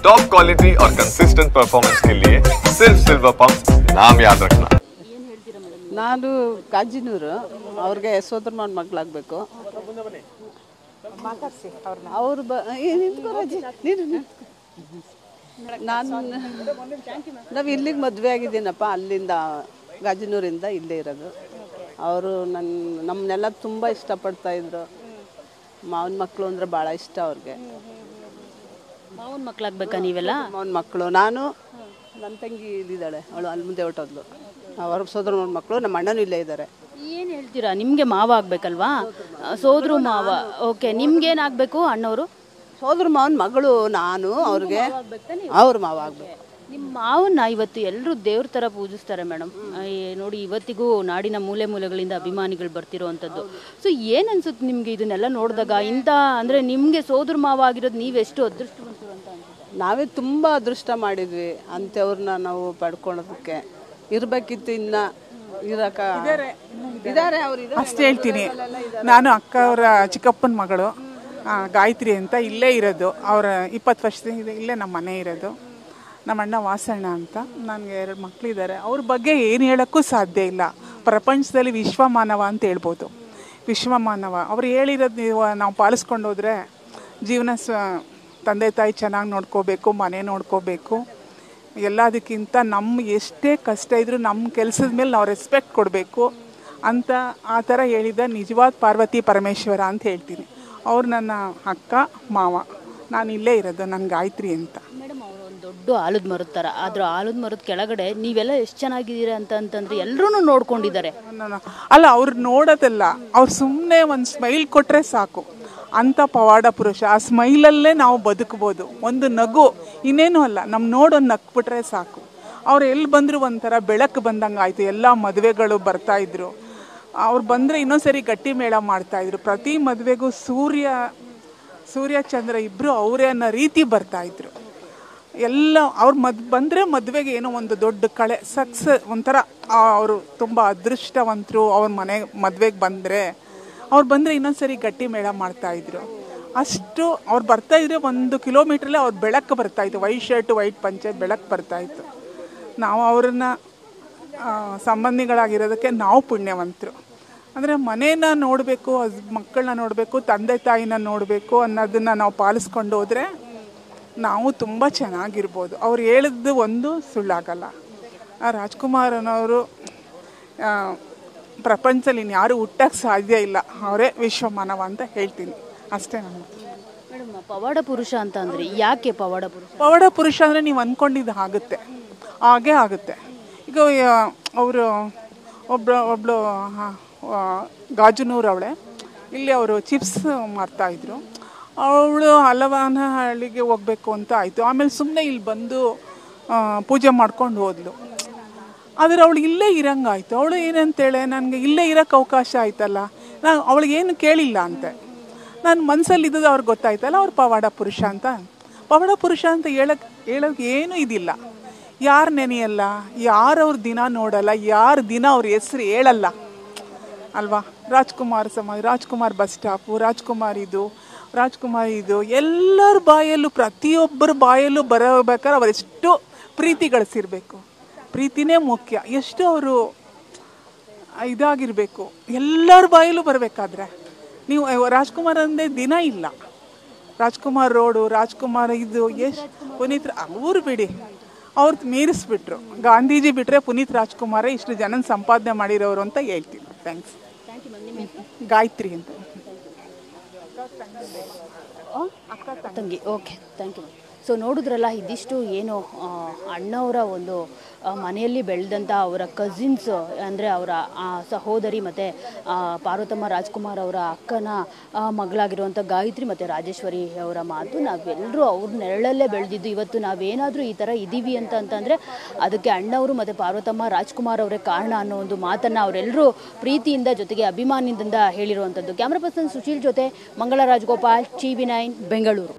Top quality और consistent performance के लिए सिर्फ सिल्वर पंप नाम याद रखना। ನಾನು ಕಾಜಿನೂರು ಅವ್ರಿಗೆ ಸೋದರಮಾವನ ಮಗಳಾಗಬೇಕು. ಅವ್ರು ನಾವು ಇಲ್ಲಿಗೆ ಮದುವೆ ಆಗಿದ್ದೀನಪ್ಪ, ಅಲ್ಲಿಂದ ಗಾಜಿನೂರಿಂದ ಇಲ್ಲೇ ಇರೋದು. ಅವರು ನಮ್ಮನ್ನೆಲ್ಲ ತುಂಬ ಇಷ್ಟಪಡ್ತಾಯಿದ್ರು. ಮಾವನ ಮಕ್ಕಳು ಅಂದರೆ ಭಾಳ ಇಷ್ಟ ಅವ್ರಿಗೆ. ಮಾವನ ಮಕ್ಕಳಾಗಬೇಕಾ ನೀವೆಲ್ಲ? ಮಾವನ ಮಕ್ಕಳು. ನಾನು ನನ್ನ ತಂಗಿ ಇಲ್ಲಿದ್ದಾಳೆ, ಅವಳು ಅಲ್ಲಿ ಮುಂದೆ ಹೊರಟೋದ್ಲು. ಅವ್ರ ಸೋದರಮಾವನ ಮಕ್ಕಳು, ನಮ್ಮ ಅಣ್ಣನೂ ಇಲ್ಲೇ ಇದ್ದಾರೆ. ಏನು ಹೇಳ್ತೀರಾ, ನಿಮಗೆ ಮಾವ ಆಗಬೇಕಲ್ವಾ? ಸೋದರು ಮಾವ. ಓಕೆ, ನಿಮ್ಗೇನಾಗಬೇಕು? ಅಣ್ಣವರು ಸೋದರ ಮಾವನ ಮಗಳು ನಾನು, ಅವ್ರಿಗೆ ಅವ್ರ ಮಾವ ಆಗಬೇಕು. ನಿಮ್ಮ ಮಾವನ್ನ ಇವತ್ತು ಎಲ್ಲರೂ ದೇವ್ರ ಥರ ಪೂಜಿಸ್ತಾರೆ ಮೇಡಮ್. ನೋಡಿ, ಇವತ್ತಿಗೂ ನಾಡಿನ ಮೂಲೆ ಮೂಲೆಗಳಿಂದ ಅಭಿಮಾನಿಗಳು ಬರ್ತಿರೋವಂಥದ್ದು. ಸೊ ಏನು ಅನ್ಸುತ್ತೆ ನಿಮಗೆ ಇದನ್ನೆಲ್ಲ ನೋಡಿದಾಗ? ಇಂಥ ಅಂದರೆ ನಿಮಗೆ ಸೋದರ ಮಾವ ಆಗಿರೋದು ನೀವೆಷ್ಟು ಅದೃಷ್ಟವಂತರು ಅಂತ ಅನ್ಸುತ್ತೆ? ನಾವೇ ತುಂಬ ಅದೃಷ್ಟ ಮಾಡಿದ್ವಿ ಅಂಥವ್ರನ್ನ ನಾವು ಪಡ್ಕೊಳ್ಳೋದಕ್ಕೆ. ಇರಬೇಕಿತ್ತು, ಇನ್ನು ಇದ್ದಾರೆ ಅವ್ರು. ಅಷ್ಟು ಹೇಳ್ತೀನಿ. ನಾನು ಅಕ್ಕ ಅವರ ಚಿಕ್ಕಪ್ಪನ ಮಗಳು ಗಾಯತ್ರಿ ಅಂತ, ಇಲ್ಲೇ ಇರೋದು. ಅವರ 20 ವರ್ಷದಿಂದ ಇಲ್ಲೇ ನಮ್ಮ ಮನೆ ಇರೋದು. ನಮ್ಮ ಅಣ್ಣ ವಾಸಣ್ಣ ಅಂತ. ನನಗೆ 2 ಮಕ್ಕಳಿದ್ದಾರೆ. ಅವ್ರ ಬಗ್ಗೆ ಏನು ಹೇಳೋಕ್ಕೂ ಸಾಧ್ಯ ಇಲ್ಲ. ಪ್ರಪಂಚದಲ್ಲಿ ವಿಶ್ವಮಾನವ ಅಂತ ಹೇಳ್ಬೋದು. ವಿಶ್ವಮಾನವ. ಅವ್ರು ಹೇಳಿರೋದು ನಾವು ಪಾಲಿಸ್ಕೊಂಡು ಹೋದರೆ ಜೀವನ ತಂದೆ ತಾಯಿ ಚೆನ್ನಾಗಿ ನೋಡ್ಕೋಬೇಕು, ಮನೆ ನೋಡ್ಕೋಬೇಕು. ಎಲ್ಲದಕ್ಕಿಂತ ನಮ್ಮ ಎಷ್ಟೇ ಕಷ್ಟ ಇದ್ದರೂ ನಮ್ಮ ಕೆಲಸದ ಮೇಲೆ ನಾವು ರೆಸ್ಪೆಕ್ಟ್ ಕೊಡಬೇಕು ಅಂತ ಆ ಥರ ಹೇಳಿದ ನಿಜವಾದ ಪಾರ್ವತಿ ಪರಮೇಶ್ವರ ಅಂತ ಹೇಳ್ತೀನಿ. ಅವ್ರು ನನ್ನ ಅಕ್ಕ ಮಾವ. ನಾನು ಇಲ್ಲೇ ಇರೋದು, ನನ್ನ ಗಾಯತ್ರಿ ಅಂತ. ಮೇಡಮ್, ಅವರು ಒಂದು ದೊಡ್ಡ ಆಲದ ಮರದ ಥರ. ಆದರೂ ಆಲದ ಮರದ ಕೆಳಗಡೆ ನೀವೆಲ್ಲ ಎಷ್ಟು ಚೆನ್ನಾಗಿದ್ದೀರಾ ಅಂತಂದ್ರೆ ಎಲ್ಲರೂ ನೋಡ್ಕೊಂಡಿದ್ದಾರೆ. ಅಲ್ಲ, ಅವ್ರು ನೋಡೋದಲ್ಲ, ಅವ್ರು ಸುಮ್ಮನೆ ಒಂದು ಸ್ಮೈಲ್ ಕೊಟ್ಟರೆ ಸಾಕು. ಅಂಥ ಪವಾಡ ಪುರುಷ. ಆ ಸ್ಮೈಲಲ್ಲೇ ನಾವು ಬದುಕ್ಬೋದು. ಒಂದು ನಗು, ಇನ್ನೇನು ಅಲ್ಲ, ನಮ್ಮ ನೋಡೊಂದು ನಕ್ಬಿಟ್ರೆ ಸಾಕು. ಅವ್ರು ಎಲ್ಲಿ ಬಂದರೂ ಒಂಥರ ಬೆಳಕು ಬಂದಂಗೆ ಆಯಿತು. ಎಲ್ಲ ಮದುವೆಗಳು ಬರ್ತಾಯಿದ್ರು. ಅವ್ರು ಬಂದರೆ ಇನ್ನೊಂದ್ಸರಿ ಗಟ್ಟಿ ಮೇಳ ಮಾಡ್ತಾಯಿದ್ರು. ಪ್ರತಿ ಮದುವೆಗೂ ಸೂರ್ಯ ಚಂದ್ರ ಇಬ್ಬರು ಅವರೇ ಅನ್ನೋ ರೀತಿ ಬರ್ತಾಯಿದ್ರು. ಎಲ್ಲ ಅವ್ರು ಬಂದರೆ ಮದುವೆಗೆ ಏನೋ ಒಂದು ದೊಡ್ಡ ಕಳೆ ಒಂಥರ ಅವರು ತುಂಬ ಅದೃಷ್ಟವಂತರು. ಅವ್ರ ಮನೆ ಮದುವೆಗೆ ಅವ್ರು ಬಂದರೆ ಇನ್ನೊಂದ್ಸರಿ ಗಟ್ಟಿ ಮೇಳ ಮಾಡ್ತಾಯಿದ್ರು. ಅಷ್ಟು ಅವ್ರು ಬರ್ತಾಯಿದ್ರೆ 1 ಕಿಲೋಮೀಟ್ರಲ್ಲೇ ಅವ್ರ ಬೆಳಕು ಬರ್ತಾಯಿತ್ತು. ವೈಟ್ ಶರ್ಟು ವೈಟ್ ಪಂಚೆ ಬೆಳಕು ಬರ್ತಾಯಿತ್ತು. ನಾವು ಅವ್ರನ್ನ ಸಂಬಂಧಿಗಳಾಗಿರೋದಕ್ಕೆ ನಾವು ಪುಣ್ಯವಂತರು. ಅಂದರೆ ಮನೇನ ನೋಡಬೇಕು, ಮಕ್ಕಳನ್ನ ನೋಡಬೇಕು, ತಂದೆ ತಾಯಿನ ನೋಡಬೇಕು ಅನ್ನೋದನ್ನು ನಾವು ಪಾಲಿಸ್ಕೊಂಡು ಹೋದರೆ ನಾವು ತುಂಬ ಚೆನ್ನಾಗಿರ್ಬೋದು. ಅವ್ರು ಹೇಳಿದ್ದು ಒಂದು ಸುಳ್ಳಾಗಲ್ಲ. ರಾಜ್ಕುಮಾರನವರು ಪ್ರಪಂಚದಲ್ಲಿ ಇನ್ಯಾರು ಹುಟ್ಟಕ್ಕೆ ಸಾಧ್ಯ ಇಲ್ಲ. ಅವರೇ ವಿಶ್ವಮಾನವ ಅಂತ ಹೇಳ್ತೀನಿ. ಅಷ್ಟೇ ನಾನು. ಮೇಡಮ್, ಪವಾಡ ಪುರುಷ ಅಂತ ಅಂದರೆ ಯಾಕೆ ಪವಾಡ ಪುರುಷ? ಪವಾಡ ಪುರುಷ ಅಂದರೆ ನೀವು ಅಂದ್ಕೊಂಡಿದ್ದು ಆಗುತ್ತೆ, ಹಾಗೇ ಆಗುತ್ತೆ. ಈಗ ಅವರು ಒಬ್ಳು ಗಾಜನೂರು ಅವಳೆ, ಇಲ್ಲಿ ಅವರು ಚಿಪ್ಸ್ ಮಾರ್ತಾಯಿದ್ರು. ಅವಳು ಹಲವಾನ ಹಳ್ಳಿಗೆ ಹೋಗಬೇಕು ಅಂತ ಆಯಿತು. ಆಮೇಲೆ ಸುಮ್ಮನೆ ಇಲ್ಲಿ ಬಂದು ಪೂಜೆ ಮಾಡ್ಕೊಂಡು ಹೋದ್ಲು. ಆದರೆ ಅವಳು ಇಲ್ಲೇ ಇರಂಗಾಯ್ತು. ಅವಳು ಏನಂತೇಳೆ, ನನಗೆ ಇಲ್ಲೇ ಇರೋಕ್ಕೆ ಅವಕಾಶ ಆಯ್ತಲ್ಲ, ನಾನು ಅವಳಿಗೇನು ಕೇಳಿಲ್ಲ ಅಂತೆ. ನಾನು ಮನಸ್ಸಲ್ಲಿದ್ದದ್ದು ಅವ್ರಿಗೆ ಗೊತ್ತಾಯ್ತಲ್ಲ, ಅವ್ರು ಪವಾಡ ಪುರುಷ ಅಂತ. ಪವಾಡ ಪುರುಷ ಅಂತ ಹೇಳೋಕ್ಕೆ ಏನೂ ಇದಿಲ್ಲ. ಯಾರು ನೆನೆಯಲ್ಲ, ಯಾರು ಅವ್ರ ದಿನ ನೋಡಲ್ಲ, ಯಾರು ದಿನ ಅವ್ರ ಹೆಸ್ರು ಹೇಳಲ್ಲ ಅಲ್ವಾ? ರಾಜ್ಕುಮಾರ್ ಸಮಾಜ, ರಾಜ್ಕುಮಾರ್ ಬಸ್ ಸ್ಟಾಪು, ರಾಜ್ಕುಮಾರ್ ಇದು ಎಲ್ಲರ ಬಾಯಲ್ಲೂ, ಪ್ರತಿಯೊಬ್ಬರ ಬಾಯಲ್ಲೂ ಬರಬೇಕಾದ್ರೆ ಅವರೆಷ್ಟು ಪ್ರೀತಿ ಗಳಿಸಿರ್ಬೇಕು. ಪ್ರೀತಿನೇ ಮುಖ್ಯ. ಎಷ್ಟು ಅವರು ಇದಾಗಿರಬೇಕು ಎಲ್ಲರ ಬಾಯಲ್ಲೂ ಬರಬೇಕಾದ್ರೆ. ನೀವು ರಾಜ್ಕುಮಾರ್ ಅಂದೇ ದಿನ ಇಲ್ಲ. ರಾಜ್ಕುಮಾರ್ ರೋಡು, ರಾಜ್ಕುಮಾರ್ ಇದು ಎಷ್ಟು ಪುನೀತ್ ಅವ್ರು ಬಿಡಿ, ಅವ್ರು ಮೀರಿಸ್ಬಿಟ್ರು. ಗಾಂಧೀಜಿ ಬಿಟ್ಟರೆ ಪುನೀತ್ ರಾಜ್ಕುಮಾರೇ ಇಷ್ಟು ಜನನ ಸಂಪಾದನೆ ಮಾಡಿರೋರು ಅಂತ ಹೇಳ್ತೀನಿ. ಥ್ಯಾಂಕ್ಸ್. ಗಾಯತ್ರಿ ಅಂತ, ಅಕ್ಕ ತಂಗಿ. Okay, thank you. ಸೊ ನೋಡಿದ್ರಲ್ಲ, ಇದಿಷ್ಟು ಏನು ಅಣ್ಣವರ ಒಂದು ಮನೆಯಲ್ಲಿ ಬೆಳೆದಂಥ ಅವರ ಕಸಿನ್ಸ್, ಅಂದರೆ ಅವರ ಸಹೋದರಿ ಮತ್ತು ಪಾರ್ವತಮ್ಮ ರಾಜ್ಕುಮಾರ್ ಅವರ ಅಕ್ಕನ ಮಗಳಾಗಿರುವಂಥ ಗಾಯತ್ರಿ ಮತ್ತು ರಾಜೇಶ್ವರಿ ಅವರ ಮಾತು. ನಾವೆಲ್ಲರೂ ಅವ್ರ ನೆರಳಲ್ಲೇ ಬೆಳೆದಿದ್ದು. ಇವತ್ತು ನಾವೇನಾದರೂ ಈ ಥರ ಇದ್ದೀವಿ ಅಂತಂದರೆ ಅದಕ್ಕೆ ಅಣ್ಣವರು ಮತ್ತು ಪಾರ್ವತಮ್ಮ ರಾಜ್ಕುಮಾರ್ ಅವರೇ ಕಾರಣ ಅನ್ನೋ ಒಂದು ಮಾತನ್ನು ಅವರೆಲ್ಲರೂ ಪ್ರೀತಿಯಿಂದ ಜೊತೆಗೆ ಅಭಿಮಾನದಿಂದ ಹೇಳಿರುವಂಥದ್ದು. ಕ್ಯಾಮ್ರಾ ಪರ್ಸನ್ ಸುಶೀಲ್ ಜೊತೆ ಮಂಗಳ ರಾಜಗೋಪಾಲ್, TV9 ಬೆಂಗಳೂರು.